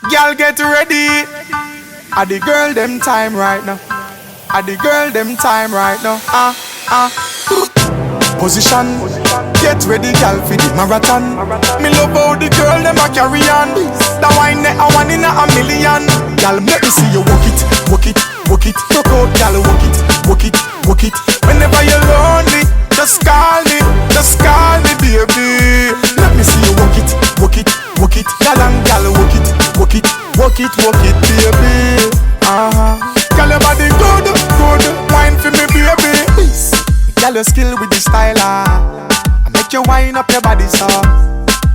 Girl, get ready. Are the girl them time right now? Are the girl them time right now? Position. Get ready, girl, for the marathon. Me love how the girl them a carry on. The wine that I want in a million. Girl, let me see you walk it, walk it, walk it. Talk out, girl, walk it, walk it, walk it. Whenever you're lonely, just call me, baby. Let me see you walk it, walk it, walk it. Girl and girl, walk it, walk it, walk it, walk it, baby. Girl, your body good, good. Wine for me, baby. Girl, your skill with the style, I make you wind up your body, so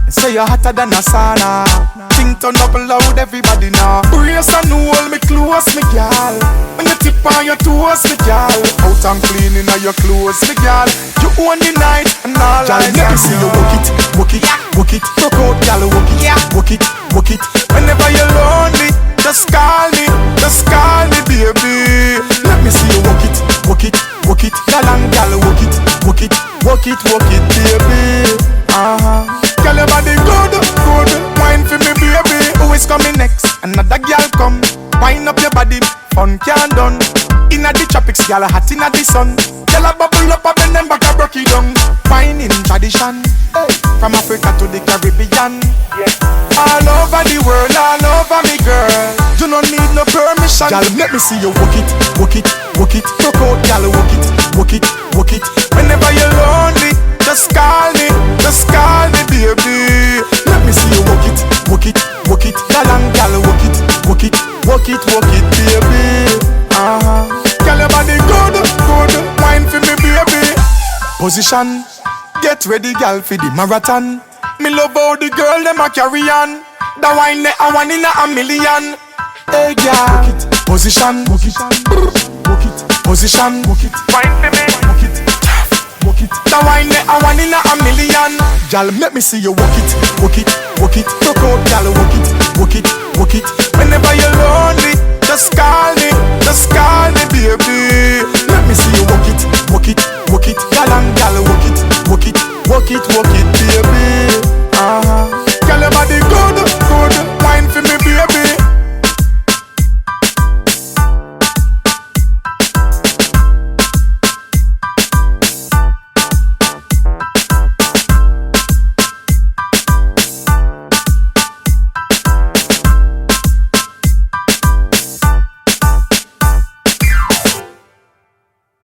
say you're hotter than a sauna. Think turn up loud, everybody now. Brace and hold me close, me girl. When you tip on your toes, me girl. Out and clean in your clothes, me girl. You own the night and all eyes. Let me see you walk it, walk it, walk it. Talk out, girl, walk it, walk it, walk it. Whenever you're lonely, just call me, baby. Let me see you walk it, walk it, walk it. Girl and girl, walk it, walk it, walk it, walk it, baby. Girl, your body good, good. Wine for me, baby. Who is coming next? Another girl come. Wine up your body, fun can't done. Inna the tropics, girl, hot inna the sun. Girl, a bubble up, and then back a broke it down. Wine in tradition, hey. From Africa to the Caribbean, yeah. All over the world, all over me, girl. You don't need no permission. Girl, let me see you walk it, walk it, walk it. Talk out, girl, walk it, walk it, walk it. Whenever you're lonely, just call me, baby. Let me see you walk it, walk it, walk it. Girl and girl, walk it, walk it, walk it, walk it, baby. Girl, your body good, good. Wine for me, baby. Position. Get ready, girl, for the marathon. Me love how the girl them a carry on. The wine that I want in a million. Hey, girl, walk it. Position, walk it, walk it. Position, walk it. Wine for me, walk it. Walk it. The wine that I want in a million. Girl, let me see you walk it, walk it, walk it. Talk out, girl, walk it, walk it, walk it. Whenever you're lonely, just call me, baby. Let me see you walk it, walk it, walk it. Girl and girl, walk it, walk it, walk it, walk it,